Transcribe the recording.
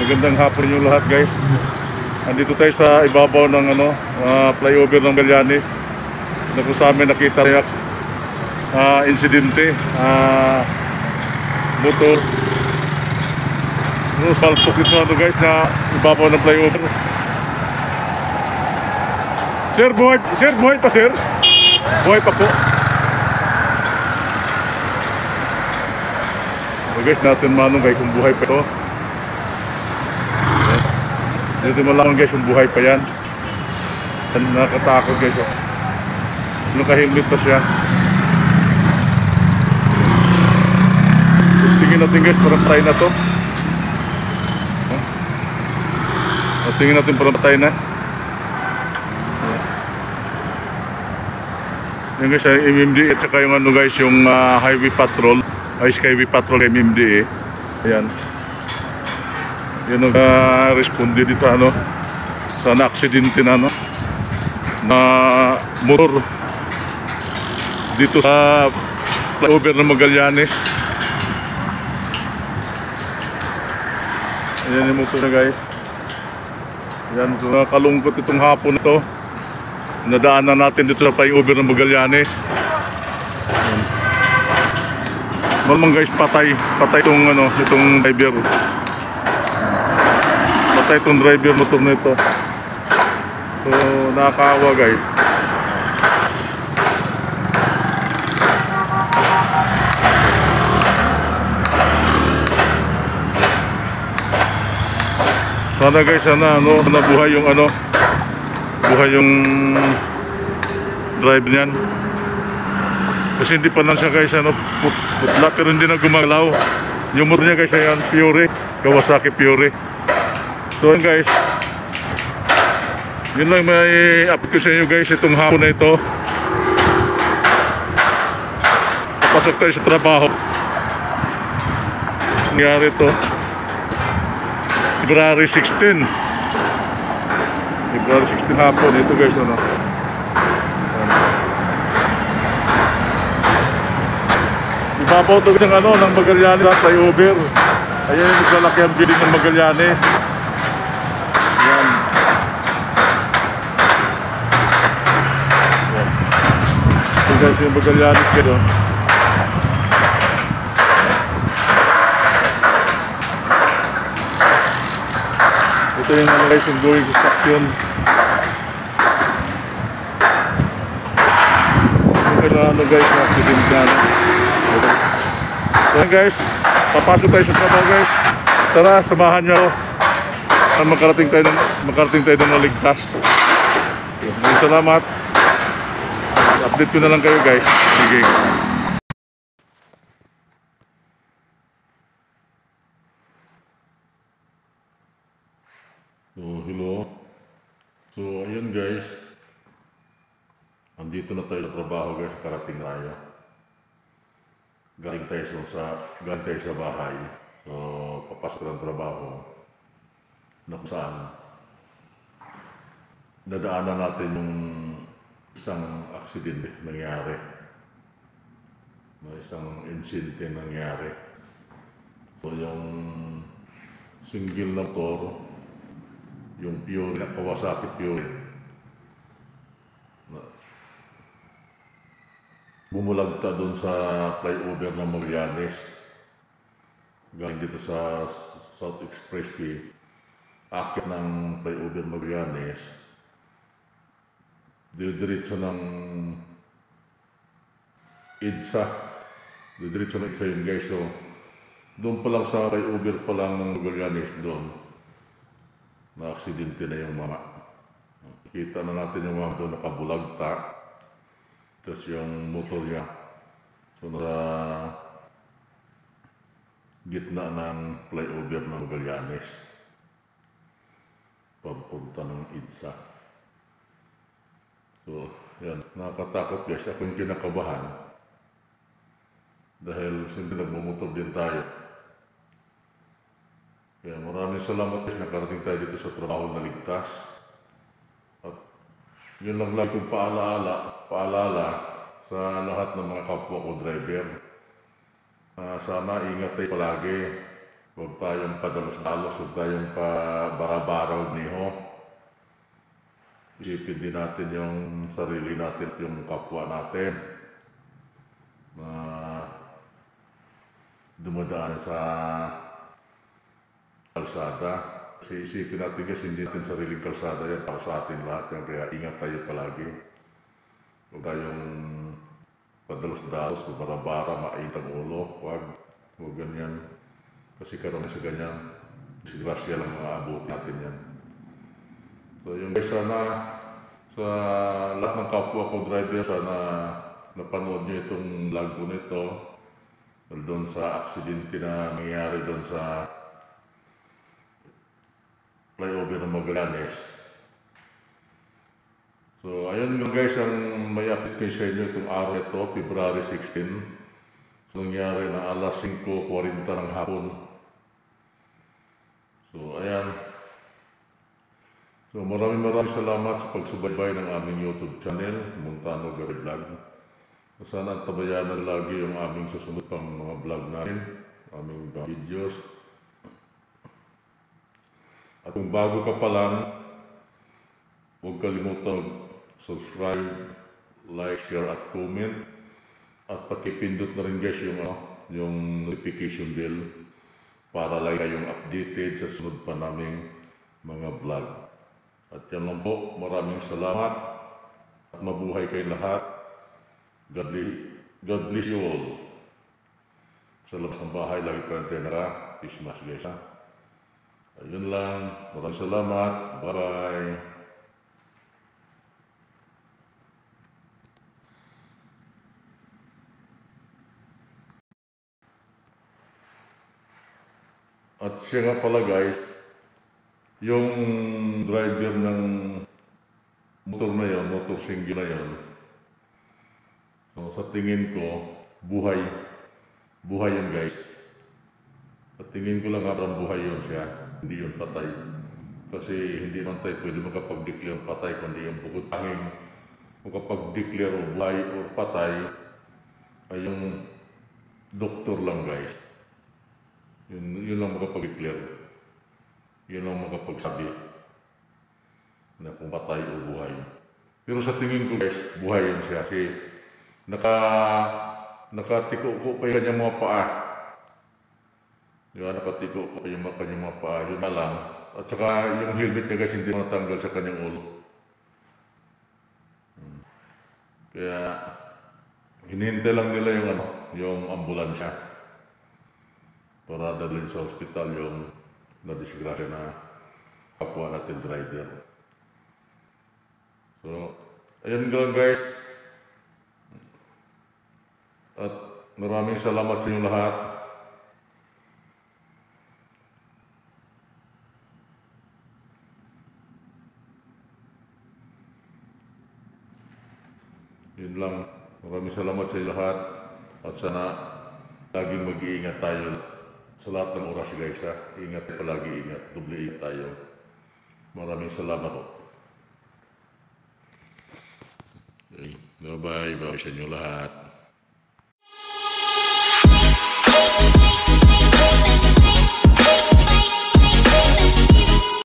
Magandang hapon niyo lahat, guys. Andito tayo sa ibabaw ng flyover ng Magallanes. Na kung sa amin nakita yung insidente, motor. Salpok ito guys na ibabaw ng flyover. Sir, buhay pa sir? Buhay pa po. So guys, natin manong guys kung buhay pa ito. Dito malaman guys kung buhay pa yan. Nakatakot guys. Naka-helmet pa siya. Tingin natin guys, parang patay na to. Tingin natin parang patay na. Yung guys, MMDA at saka yung guys, yung highway patrol, skyway patrol MMDA. Ayan. Yan ang responde dito sa na-aksidente na motor dito sa flyover ng Magallanes. Ayan yung motor na guys. Ayan, so nakalungkot itong hapon ito. Nadaanan natin dito sa flyover ng Magallanes. Malamang guys, patay itong driver. Patay itong driver motor na ito. So nakakaawa guys. Sana guys, nabuhay yung buhay yung drive niyan. Kasi hindi pa lang siya guys putla, pero hindi na gumalaw. Yung motor niya guys ayan, Fiore, Kawasaki Fiore. So yun guys, yun lang may update ko sa inyo guys itong hapon na ito. Papasok tayo sa trabaho. Nangyari ito February 16 hapon ito guys. Ibabaw ito guys ng Magallanes sa flyover. Ayan yung naglalaki ang building ng Magallanes. Ayan. Ito guys yung Magallanes kayo. Ito yung guys yung going construction. Ito guys na accident na. So guys, papasok tayo sa trabaho guys. Tara, samahan nyo ako. Makarating tayo ng maligtas. Salamat. Update ko na lang kayo guys. Sige. So hello. So ayun guys, andito na tayo sa trabaho guys. Karating tayo. Galing tayo sa bahay. So papasok ng trabaho na kung saan nadaanan natin yung isang aksidente nangyari. Isang insidente nangyari. So yung single na motor, yung Fiore, Kawasaki Fiore, bumulagta doon sa flyover ng Magallanes. Galing dito sa South Expressway, akit ng flyover Magallanes, diretso ng EDSA. Diretso ng EDSA yun guys. So doon pa lang sa flyover pa lang ng Magallanes doon, na-aksidente na yung mama. Kita na natin yung mama doon nakabulagta. Tapos yung motor niya, so nasa gitna ng flyover ng Magallanes, papunta ng EDSA. So yan, nakakatakot guys. Ako yung kinakabahan dahil siyempre nagmumotor din tayo. Kaya maraming salamat guys, nakarating tayo dito sa trabaho na ligtas. At yun lang lagi kong paalala sa lahat ng mga kapwa ko driver. Sana ingat tayo palagi. Huwag tayong padalos-dalos, huwag tayong pabara-baraw niho. Isipin din natin yung sarili natin at yung kapwa natin na dumadaan sa kalsada. Kasi isipin natin kasi hindi natin sariling kalsada yan para sa atin lahat yan. Kaya ingat tayo palagi. Huwag tayong padalos-dalos, bara-bara, mainit ang ulo. Huwag ganyan. Kasi karoon sa ganyan, disgrasya lang mga abot natin yan. So yung guys, sana sa lahat ng kapwa ko driver, sana napanood nyo itong vlog ko nito doon sa aksidente na nangyayari doon sa flyover ng Magallanes. So ayun lang guys, ang may update kayo sa inyo itong araw ito, February 16. So nangyari na alas 5:40 ng hapon. So ayan. So maraming salamat sa pagsubaybay ng aming YouTube channel, Montano Gary Vlog. Sana tabayanan lagi yung aming susunod pang mga vlog namin, aming videos. At kung bago ka pa lang, huwag kalimutan subscribe, like, share at comment. At pakipindot na rin guys yung notification bell para lagi kayong updated sa sunod pa naming mga vlog. At yan lang po, maraming salamat at mabuhay kayo lahat. God bless you all. Sa labas ng bahay, lagi pa rin Christmas guys ha. Ayun lang, maraming salamat, bye-bye. At siya nga pala guys, yung driver ng motor na yon, motor single na yon, so sa tingin ko, buhay yun guys. Sa tingin ko lang parang buhay yun siya, hindi yun patay. Kasi hindi man tayo pwede makapag-declare patay, kundi yung bukod tanging makapag-declare o buhay o patay ay yung doktor lang guys. Yun lang makapag-declare. Yun lang makapagsabi na kung patay o buhay. Pero sa tingin ko guys, buhay yun siya. Kasi nakatiko ko pa yung kanyang mga paa. Diba, nakatiko ko pa yung kanyang mga paa. Yun na lang. At saka yung helmet niya guys, hindi matanggal sa kanyang ulo. Kaya hinihintay lang nila yung ambulansya para dalhin sa ospital yung na-disgrasya na kapwa natin driver. So, ayun lang guys. At maraming salamat sa inyo lahat. Yun lang. Maraming salamat sa inyo lahat. At sana laging mag-iingat tayo sa lahat ng oras guys ha. Ingat palagi, ingat. Doble ingat tayo. Maraming salamat po. Okay. Bye-bye. Bye sa inyo lahat.